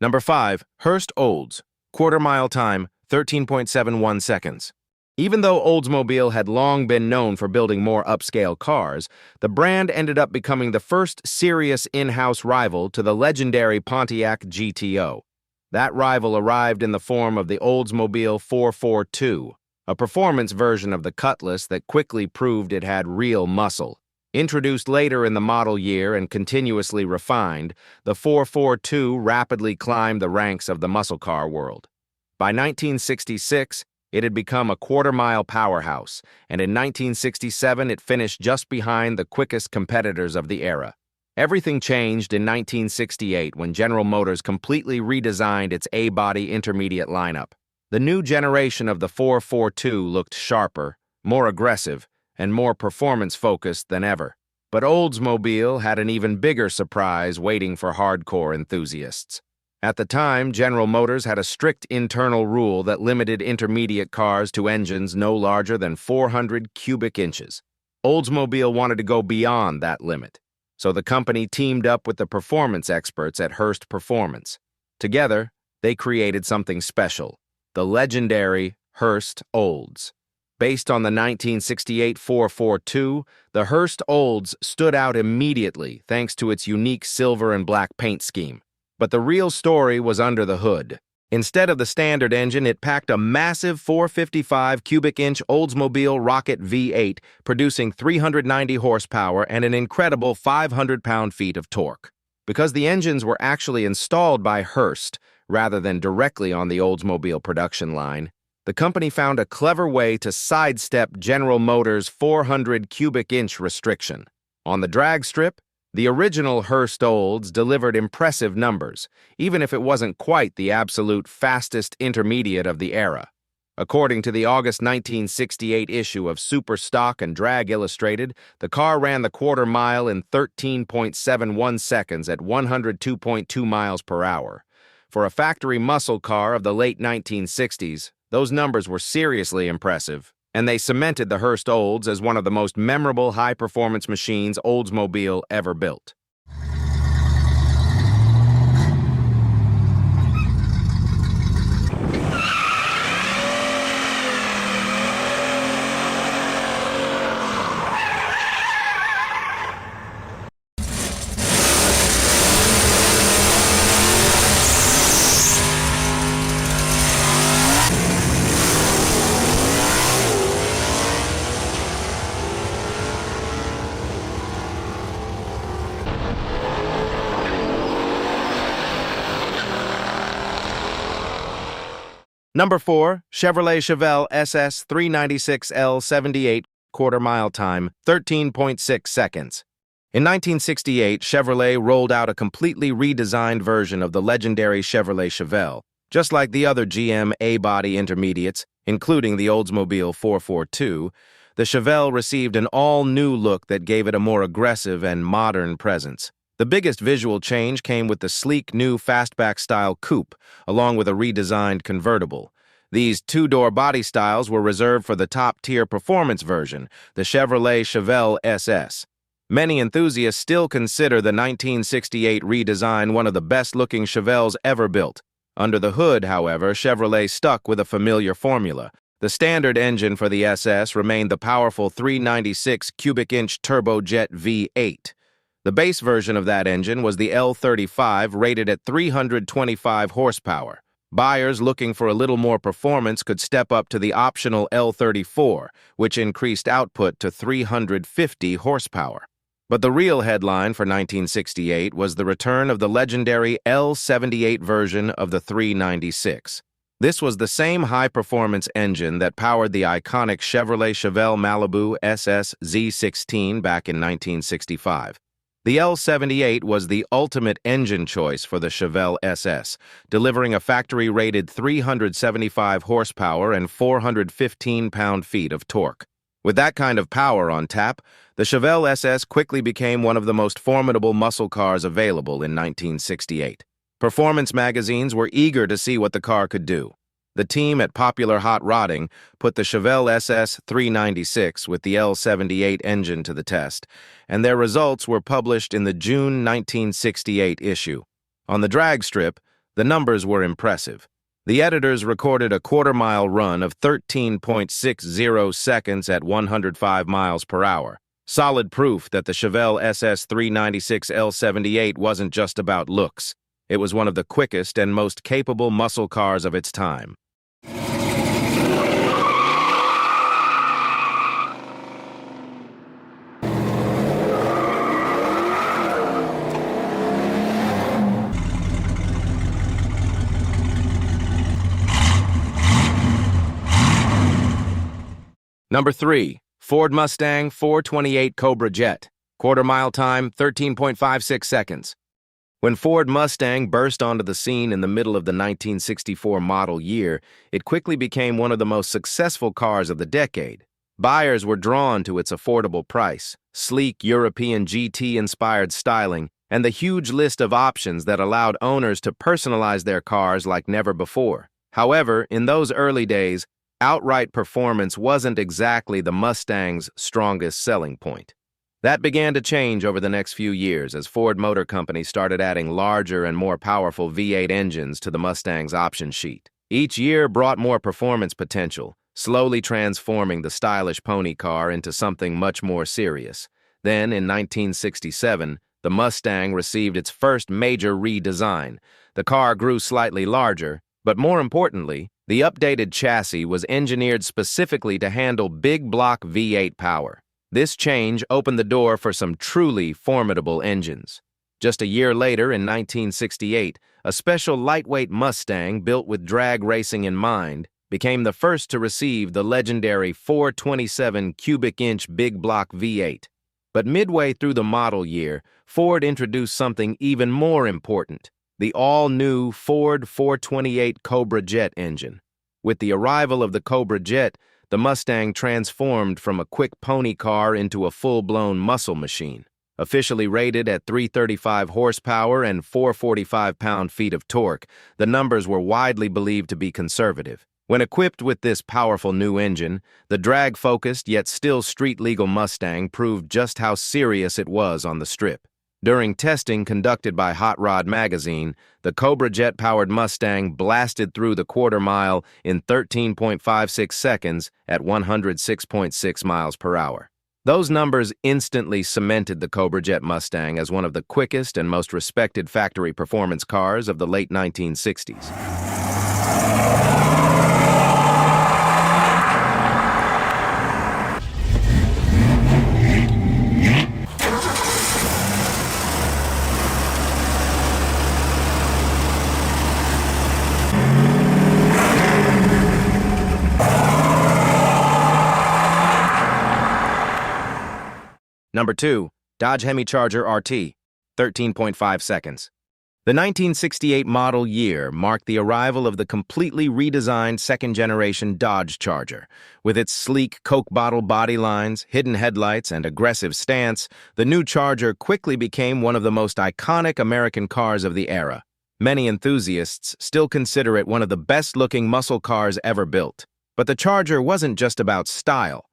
Number 5. Hurst Olds. Quarter-mile time, 13.71 seconds. Even though Oldsmobile had long been known for building more upscale cars, the brand ended up becoming the first serious in-house rival to the legendary Pontiac GTO. That rival arrived in the form of the Oldsmobile 442, a performance version of the Cutlass that quickly proved it had real muscle. Introduced later in the model year and continuously refined, the 442 rapidly climbed the ranks of the muscle car world. By 1966, it had become a quarter-mile powerhouse, and in 1967 it finished just behind the quickest competitors of the era. Everything changed in 1968 when General Motors completely redesigned its A-body intermediate lineup. The new generation of the 442 looked sharper, more aggressive, and more performance-focused than ever. But Oldsmobile had an even bigger surprise waiting for hardcore enthusiasts. At the time, General Motors had a strict internal rule that limited intermediate cars to engines no larger than 400 cubic inches. Oldsmobile wanted to go beyond that limit, so the company teamed up with the performance experts at Hurst Performance. Together, they created something special, the legendary Hurst Olds. Based on the 1968 442, the Hurst Olds stood out immediately thanks to its unique silver and black paint scheme. But the real story was under the hood. Instead of the standard engine, it packed a massive 455 cubic inch Oldsmobile Rocket V8, producing 390 horsepower and an incredible 500 pound-feet of torque. Because the engines were actually installed by Hurst rather than directly on the Oldsmobile production line, the company found a clever way to sidestep General Motors' 400 cubic inch restriction. On the drag strip, the original Hurst Olds delivered impressive numbers, even if it wasn't quite the absolute fastest intermediate of the era. According to the August 1968 issue of Super Stock and Drag Illustrated, the car ran the quarter mile in 13.71 seconds at 102.2 miles per hour. For a factory muscle car of the late 1960s, those numbers were seriously impressive, and they cemented the Hurst Olds as one of the most memorable high-performance machines Oldsmobile ever built. Number 4, Chevrolet Chevelle SS L78, quarter-mile time, 13.6 seconds. In 1968, Chevrolet rolled out a completely redesigned version of the legendary Chevrolet Chevelle. Just like the other GM A-body intermediates, including the Oldsmobile 442, the Chevelle received an all-new look that gave it a more aggressive and modern presence. The biggest visual change came with the sleek new fastback-style coupe, along with a redesigned convertible. These two-door body styles were reserved for the top-tier performance version, the Chevrolet Chevelle SS. Many enthusiasts still consider the 1968 redesign one of the best-looking Chevelles ever built. Under the hood, however, Chevrolet stuck with a familiar formula. The standard engine for the SS remained the powerful 396 cubic inch turbojet V8. The base version of that engine was the L35, rated at 325 horsepower. Buyers looking for a little more performance could step up to the optional L34, which increased output to 350 horsepower. But the real headline for 1968 was the return of the legendary L78 version of the 396. This was the same high-performance engine that powered the iconic Chevrolet Chevelle Malibu SS Z16 back in 1965. The L78 was the ultimate engine choice for the Chevelle SS, delivering a factory-rated 375 horsepower and 415 pound-feet of torque. With that kind of power on tap, the Chevelle SS quickly became one of the most formidable muscle cars available in 1968. Performance magazines were eager to see what the car could do. The team at Popular Hot Rodding put the Chevelle SS 396 with the L78 engine to the test, and their results were published in the June 1968 issue. On the drag strip, The numbers were impressive. The editors recorded a quarter-mile run of 13.60 seconds at 105 miles per hour. Solid proof that the Chevelle SS L78 wasn't just about looks. It was one of the quickest and most capable muscle cars of its time. Number 3. Ford Mustang 428 Cobra Jet. Quarter-mile time, 13.56 seconds. When Ford Mustang burst onto the scene in the middle of the 1964 model year, it quickly became one of the most successful cars of the decade. Buyers were drawn to its affordable price, sleek European GT-inspired styling, and the huge list of options that allowed owners to personalize their cars like never before. However, in those early days, outright performance wasn't exactly the Mustang's strongest selling point. That began to change over the next few years as Ford Motor Company started adding larger and more powerful V8 engines to the Mustang's option sheet. Each year brought more performance potential, slowly transforming the stylish pony car into something much more serious. Then, in 1967, the Mustang received its first major redesign. The car grew slightly larger, but more importantly, the updated chassis was engineered specifically to handle big block V8 power. This change opened the door for some truly formidable engines. Just a year later, in 1968, a special lightweight Mustang built with drag racing in mind became the first to receive the legendary 427 cubic inch big block V8. But midway through the model year, Ford introduced something even more important: the all-new Ford 428 Cobra Jet engine. With the arrival of the Cobra Jet, the Mustang transformed from a quick pony car into a full-blown muscle machine. Officially rated at 335 horsepower and 445 pound-feet of torque, the numbers were widely believed to be conservative. When equipped with this powerful new engine, the drag-focused yet still street-legal Mustang proved just how serious it was on the strip. During testing conducted by Hot Rod magazine, the Cobra Jet-powered Mustang blasted through the quarter mile in 13.56 seconds at 106.6 miles per hour. Those numbers instantly cemented the Cobra Jet Mustang as one of the quickest and most respected factory performance cars of the late 1960s. Number 2. Dodge Hemi Charger RT, 13.5 seconds. The 1968 model year marked the arrival of the completely redesigned second-generation Dodge Charger. With its sleek Coke bottle body lines, hidden headlights, and aggressive stance, the new Charger quickly became one of the most iconic American cars of the era. Many enthusiasts still consider it one of the best-looking muscle cars ever built. But the Charger wasn't just about style.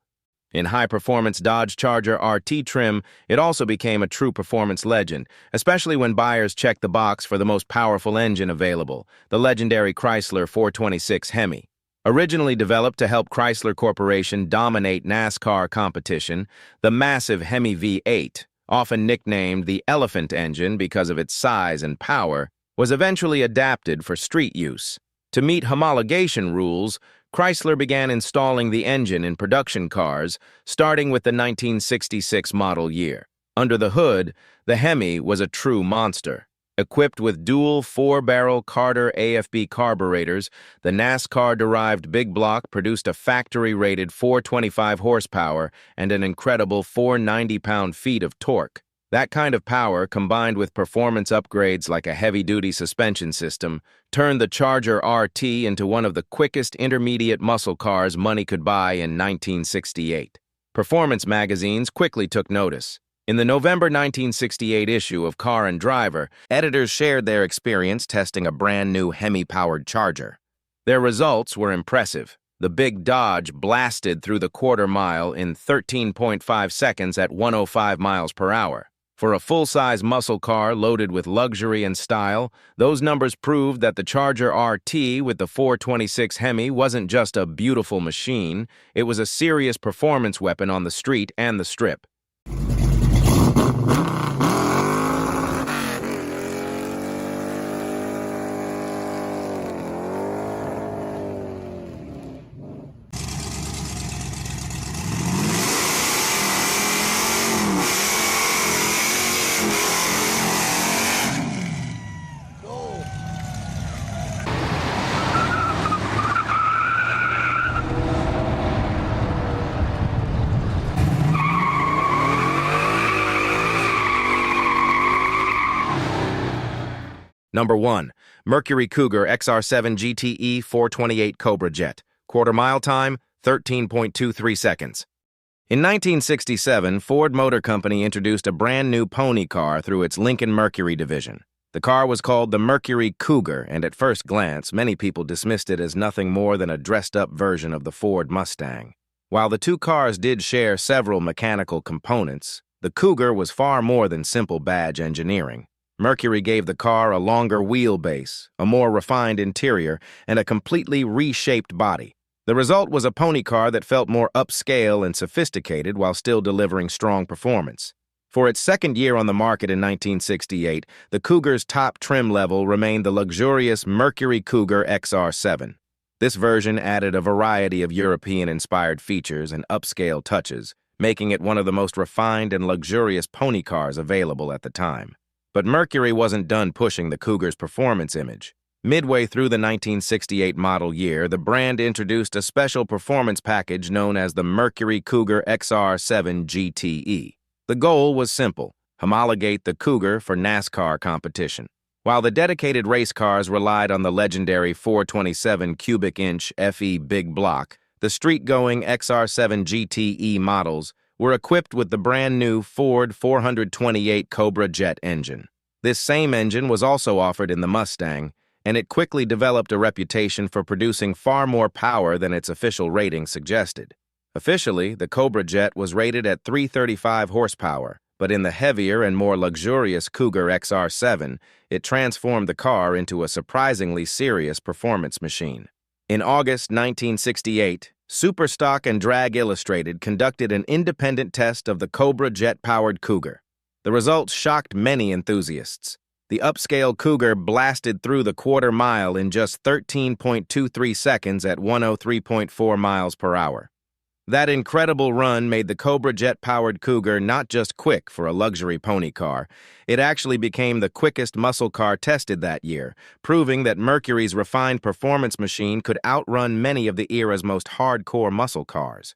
In high-performance Dodge Charger RT trim, it also became a true performance legend, especially when buyers checked the box for the most powerful engine available, the legendary Chrysler 426 Hemi. Originally developed to help Chrysler Corporation dominate NASCAR competition, the massive Hemi V8, often nicknamed the Elephant Engine because of its size and power, was eventually adapted for street use. To meet homologation rules, Chrysler began installing the engine in production cars, starting with the 1966 model year. Under the hood, the Hemi was a true monster. Equipped with dual 4-barrel Carter AFB carburetors, the NASCAR-derived big block produced a factory-rated 425 horsepower and an incredible 490 pound-feet of torque. That kind of power, combined with performance upgrades like a heavy-duty suspension system, turned the Charger RT into one of the quickest intermediate muscle cars money could buy in 1968. Performance magazines quickly took notice. In the November 1968 issue of Car and Driver, editors shared their experience testing a brand-new Hemi-powered Charger. Their results were impressive. The big Dodge blasted through the quarter mile in 13.5 seconds at 105 miles per hour. For a full-size muscle car loaded with luxury and style, those numbers proved that the Charger RT with the 426 Hemi wasn't just a beautiful machine, it was a serious performance weapon on the street and the strip. Number 1. Mercury Cougar XR7 GTE 428 Cobra Jet. Quarter-mile time, 13.23 seconds. In 1967, Ford Motor Company introduced a brand-new pony car through its Lincoln Mercury division. The car was called the Mercury Cougar, and at first glance, many people dismissed it as nothing more than a dressed-up version of the Ford Mustang. While the two cars did share several mechanical components, the Cougar was far more than simple badge engineering. Mercury gave the car a longer wheelbase, a more refined interior, and a completely reshaped body. The result was a pony car that felt more upscale and sophisticated while still delivering strong performance. For its second year on the market in 1968, the Cougar's top trim level remained the luxurious Mercury Cougar XR7. This version added a variety of European-inspired features and upscale touches, making it one of the most refined and luxurious pony cars available at the time. But Mercury wasn't done pushing the Cougar's performance image. Midway through the 1968 model year, the brand introduced a special performance package known as the Mercury Cougar XR7 GTE. The goal was simple: homologate the Cougar for NASCAR competition. While the dedicated race cars relied on the legendary 427 cubic inch FE big block, the street-going XR7 GTE models were equipped with the brand-new Ford 428 Cobra Jet engine. This same engine was also offered in the Mustang, and it quickly developed a reputation for producing far more power than its official rating suggested. Officially, the Cobra Jet was rated at 335 horsepower, but in the heavier and more luxurious Cougar XR7, it transformed the car into a surprisingly serious performance machine. In August 1968, Superstock and Drag Illustrated conducted an independent test of the Cobra Jet-powered Cougar. The results shocked many enthusiasts. The upscale Cougar blasted through the quarter mile in just 13.23 seconds at 103.4 miles per hour. That incredible run made the Cobra Jet-powered Cougar not just quick for a luxury pony car, it actually became the quickest muscle car tested that year, proving that Mercury's refined performance machine could outrun many of the era's most hardcore muscle cars.